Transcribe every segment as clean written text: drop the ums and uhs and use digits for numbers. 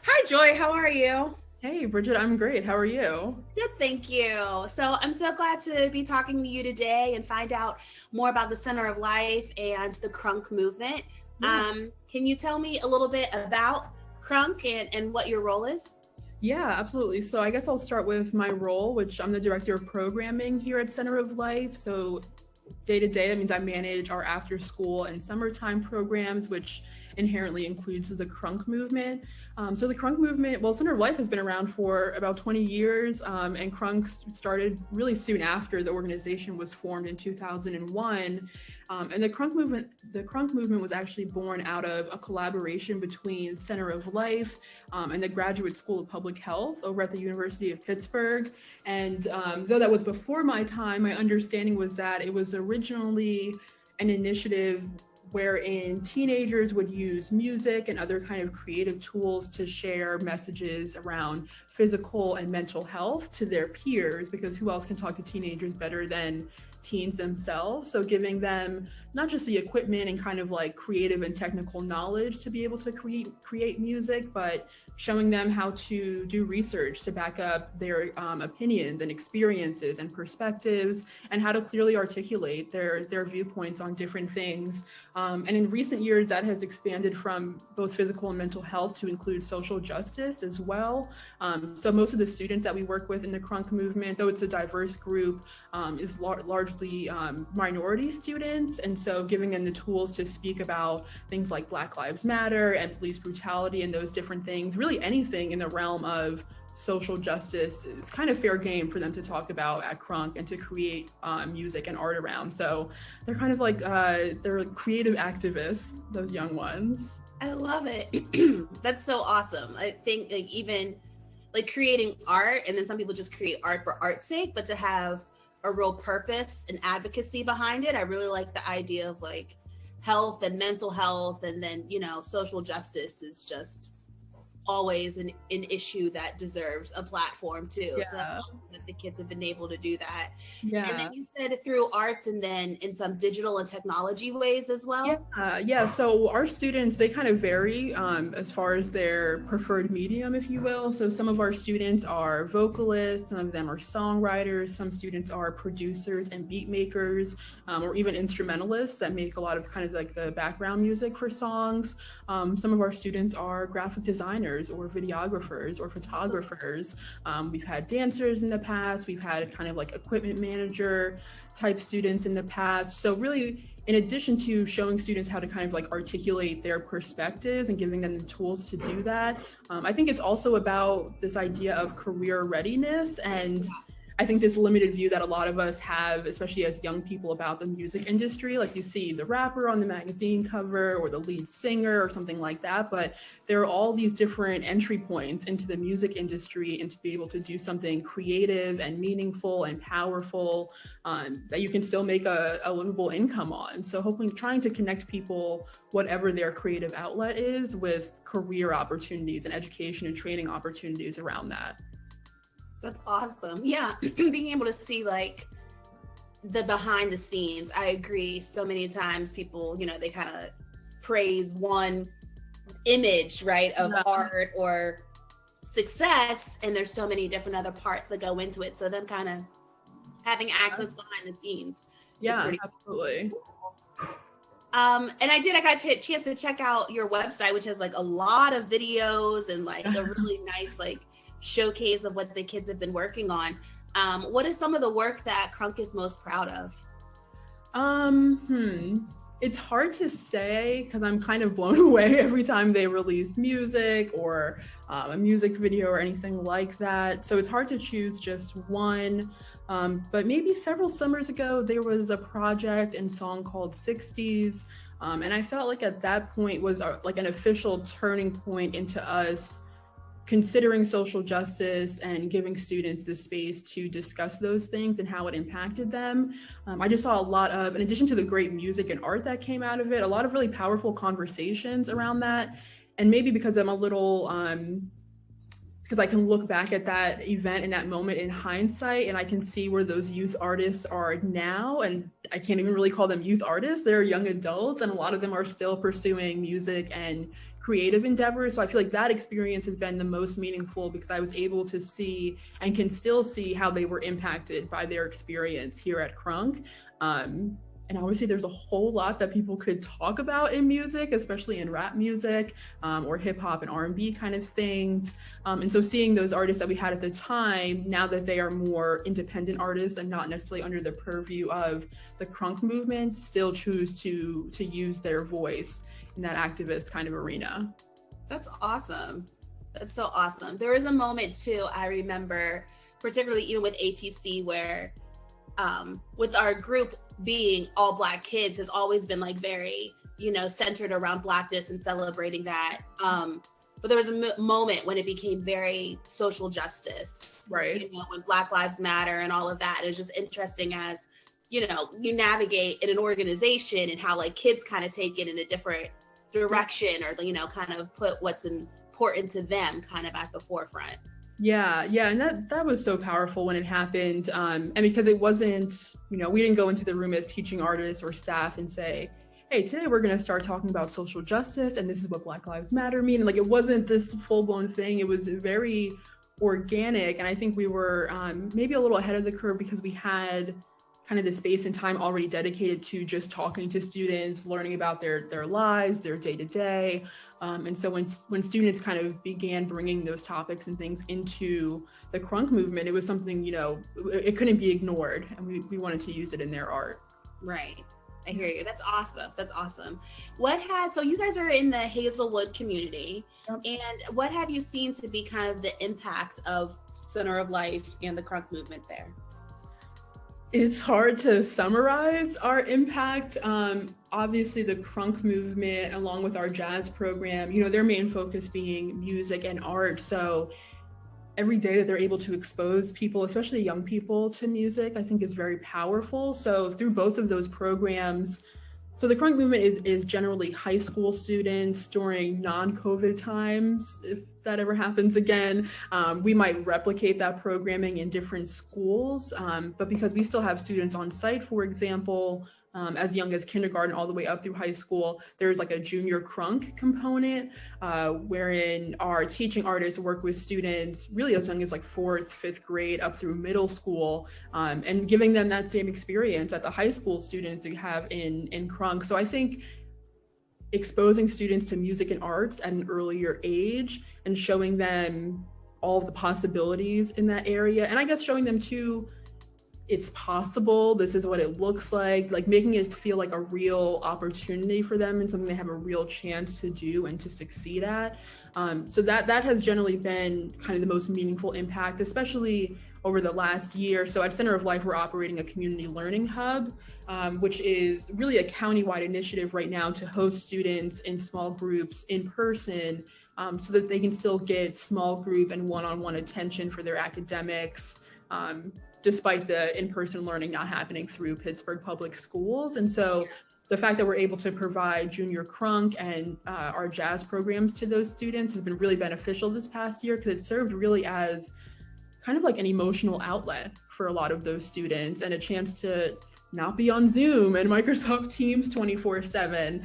Hi, Joy. How are you? Hey, Bridget, I'm great. How are you? Good, thank you. So I'm so glad to be talking to you today and find out more about the Center of Life and the KRUNK movement. Yeah. Can you tell me a little bit about KRUNK and what your role is? Yeah, absolutely. So I guess I'll start with my role, which I'm the director of programming here at Center of Life. So day to day, that means I manage our after school and summertime programs, which inherently includes the KRUNK movement. So the KRUNK movement, well, Center of Life has been around for about 20 years, and KRUNK started really soon after the organization was formed in 2001. And the KRUNK movement was actually born out of a collaboration between Center of Life and the Graduate School of Public Health over at the University of Pittsburgh. And though that was before my time, my understanding was that it was originally an initiative wherein teenagers would use music and other kind of creative tools to share messages around physical and mental health to their peers, because who else can talk to teenagers better than teens themselves? So giving them not just the equipment and kind of like creative and technical knowledge to be able to create music, but showing them how to do research to back up their opinions and experiences and perspectives, and how to clearly articulate their viewpoints on different things. And in recent years, that has expanded from both physical and mental health to include social justice as well. So most of the students that we work with in the KRUNK movement, though it's a diverse group, is largely minority students. And so giving them the tools to speak about things like Black Lives Matter and police brutality and those different things, really anything in the realm of social justice, is kind of fair game for them to talk about at KRUNK and to create music and art around. So they're kind of like, they're creative activists, those young ones. I love it. That's so awesome. I think like even like creating art, and then some people just create art for art's sake, but to have a real purpose and advocacy behind it. I really like the idea of like health and mental health, and then, social justice is just always an issue that deserves a platform too. Yeah. So that the kids have been able to do that. Yeah. And then you said through arts and then in some digital and technology ways as well. Yeah. So our students, they kind of vary as far as their preferred medium, if you will. So some of our students are vocalists, some of them are songwriters, some students are producers and beat makers, or even instrumentalists that make a lot of kind of like the background music for songs. Some of our students are graphic designers or videographers or photographers. We've had dancers in the past. We've had kind of like equipment manager type students in the past. So really, in addition to showing students how to kind of like articulate their perspectives and giving them the tools to do that, I think it's also about this idea of career readiness. And I think this limited view that a lot of us have, especially as young people, about the music industry. Like you see the rapper on the magazine cover or the lead singer or something like that, but there are all these different entry points into the music industry, and to be able to do something creative and meaningful and powerful that you can still make a livable income on. So hopefully trying to connect people, whatever their creative outlet is, with career opportunities and education and training opportunities around that. That's awesome. Yeah. Being able to see like the behind the scenes. I agree. So many times people, they kind of praise one image, right, of art or success. And there's so many different other parts that go into it. So them kind of having access behind the scenes. Yeah, absolutely. And I got a chance to check out your website, which has like a lot of videos and like a really nice, like, showcase of what the kids have been working on. What is some of the work that KRUNK is most proud of? It's hard to say, because I'm kind of blown away every time they release music or a music video or anything like that. So it's hard to choose just one. But maybe several summers ago, there was a project and song called 60s. And I felt like at that point was like an official turning point into us considering social justice and giving students the space to discuss those things and how it impacted them. I just saw a lot of, in addition to the great music and art that came out of it, a lot of really powerful conversations around that. And maybe because I'm a little, because because I can look back at that event and that moment in hindsight, and I can see where those youth artists are now. And I can't even really call them youth artists. They're young adults, and a lot of them are still pursuing music and creative endeavors. So I feel like that experience has been the most meaningful, because I was able to see and can still see how they were impacted by their experience here at KRUNK. And obviously there's a whole lot that people could talk about in music, especially in rap music, or hip hop and R&B kind of things. And so seeing those artists that we had at the time, now that they are more independent artists and not necessarily under the purview of the KRUNK movement, still choose to use their voice in that activist kind of arena. That's awesome. That's so awesome. There was a moment too, I remember, particularly even with ATC, where with our group being all Black kids has always been like very, centered around Blackness and celebrating that. But there was a moment when it became very social justice, right? When Black Lives Matter and all of that. It's just interesting as, you navigate in an organization and how like kids kind of take it in a different direction, or, kind of put what's important to them kind of at the forefront. Yeah. And that was so powerful when it happened. And because it wasn't, we didn't go into the room as teaching artists or staff and say, hey, today we're going to start talking about social justice and this is what Black Lives Matter mean. And like, it wasn't this full-blown thing. It was very organic. And I think we were maybe a little ahead of the curve, because we had kind of the space and time already dedicated to just talking to students, learning about their lives, their day-to-day. And so when students kind of began bringing those topics and things into the KRUNK movement, it was something, it couldn't be ignored, and we wanted to use it in their art. Right. I hear you. That's awesome. That's awesome. So you guys are in the Hazelwood community, yep. And what have you seen to be kind of the impact of Center of Life and the KRUNK movement there? It's hard to summarize our impact. Obviously the KRUNK movement, along with our jazz program, their main focus being music and art. So every day that they're able to expose people, especially young people, to music, I think is very powerful. So through both of those programs, so the KRUNK movement is generally high school students during non-COVID times. If that ever happens again, we might replicate that programming in different schools. But because we still have students on site, for example, as young as kindergarten all the way up through high school, there's like a junior KRUNK component, wherein our teaching artists work with students really as young as like 4th, 5th grade up through middle school, and giving them that same experience that the high school students have in KRUNK. So I think exposing students to music and arts at an earlier age and showing them all the possibilities in that area, and I guess showing them too, it's possible, this is what it looks like making it feel like a real opportunity for them and something they have a real chance to do and to succeed at. So that has generally been kind of the most meaningful impact, especially over the last year. So at Center of Life, we're operating a community learning hub, which is really a countywide initiative right now to host students in small groups in person, so that they can still get small group and one-on-one attention for their academics, despite the in-person learning not happening through Pittsburgh public schools. And so the fact that we're able to provide junior KRUNK and our jazz programs to those students has been really beneficial this past year, because it served really as kind of like an emotional outlet for a lot of those students, and a chance to not be on Zoom and Microsoft Teams 24/7.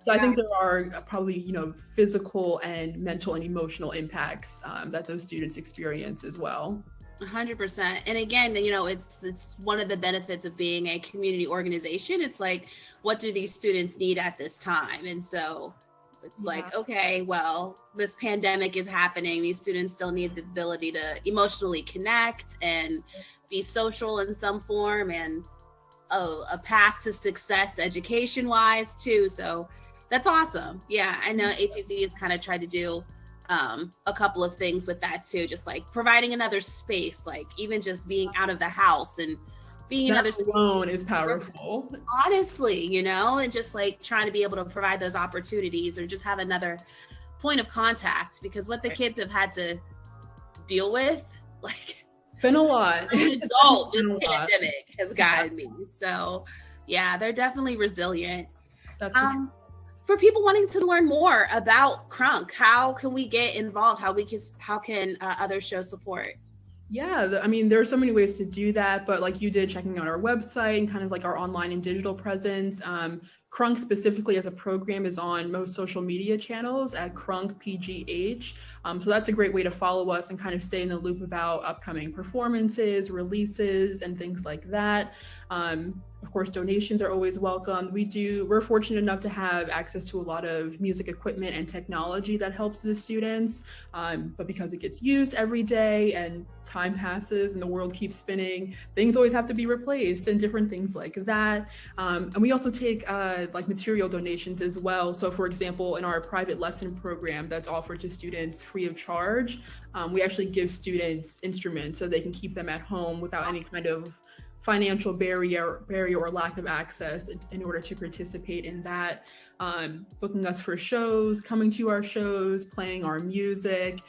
So I think there are probably, physical and mental and emotional impacts that those students experience as well. 100%. And again, it's one of the benefits of being a community organization. It's like, what do these students need at this time? And so it's like, okay, well, this pandemic is happening. These students still need the ability to emotionally connect and be social in some form, and a path to success education wise too. So that's awesome. Yeah, I know ATC has kind of tried to do a couple of things with that too, just like providing another space, like even just being out of the house and being another space alone is powerful, honestly, and just like trying to be able to provide those opportunities, or just have another point of contact, because what the kids have had to deal with, like, it's been a lot. An adult, this pandemic has gotten me. So yeah, they're definitely resilient. for people wanting to learn more about KRUNK, how can we get involved? How can others show support? Yeah, I mean, there are so many ways to do that, but like you did, checking out our website and kind of like our online and digital presence. KRUNK specifically as a program is on most social media channels at KRUNK PGH. So that's a great way to follow us and kind of stay in the loop about upcoming performances, releases, and things like that. Of course, donations are always welcome. We're fortunate enough to have access to a lot of music equipment and technology that helps the students, but because it gets used every day and time passes and the world keeps spinning, things always have to be replaced and different things like that. And we also take like material donations as well. So for example, in our private lesson program that's offered to students free of charge, we actually give students instruments so they can keep them at home without any kind of financial barrier or lack of access in order to participate in that. Booking us for shows, coming to our shows, playing our music,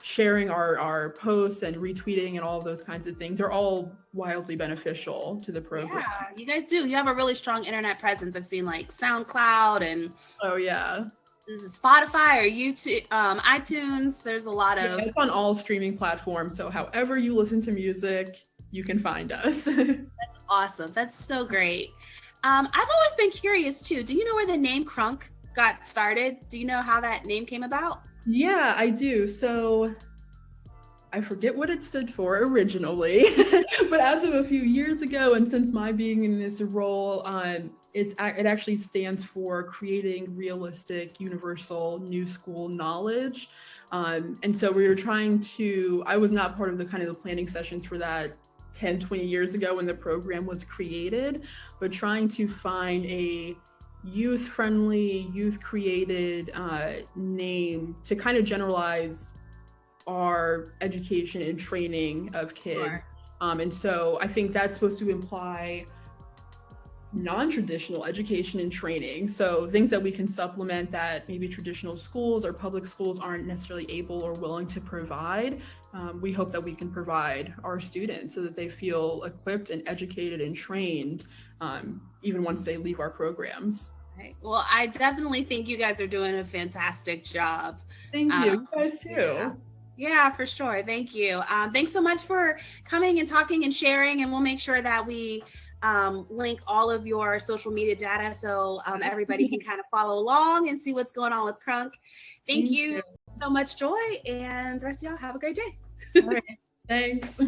sharing our posts and retweeting and all of those kinds of things are all wildly beneficial to the program. Yeah, you guys do. You have a really strong internet presence. I've seen like SoundCloud and oh yeah, this is Spotify or YouTube, iTunes. There's a lot of it's on all streaming platforms. So however you listen to music, you can find us. That's awesome. That's so great. I've always been curious too. Do you know where the name KRUNK got started? Do you know how that name came about? Yeah, I do. So I forget what it stood for originally, but as of a few years ago, and since my being in this role, it actually stands for creating realistic, universal, new school knowledge. And so we were I was not part of the kind of the planning sessions for that 10, 20 years ago when the program was created, but trying to find a youth-friendly, youth-created name to kind of generalize our education and training of kids. Sure. And so I think that's supposed to imply non-traditional education and training. So things that we can supplement that maybe traditional schools or public schools aren't necessarily able or willing to provide. We hope that we can provide our students so that they feel equipped and educated and trained, even once they leave our programs. Right. Well, I definitely think you guys are doing a fantastic job. Thank you. You guys too. Yeah, for sure. Thank you. Thanks so much for coming and talking and sharing, and we'll make sure that we link all of your social media data so everybody can kind of follow along and see what's going on with KRUNK. Thank you so much, Joy, and the rest of y'all have a great day. All right. Thanks.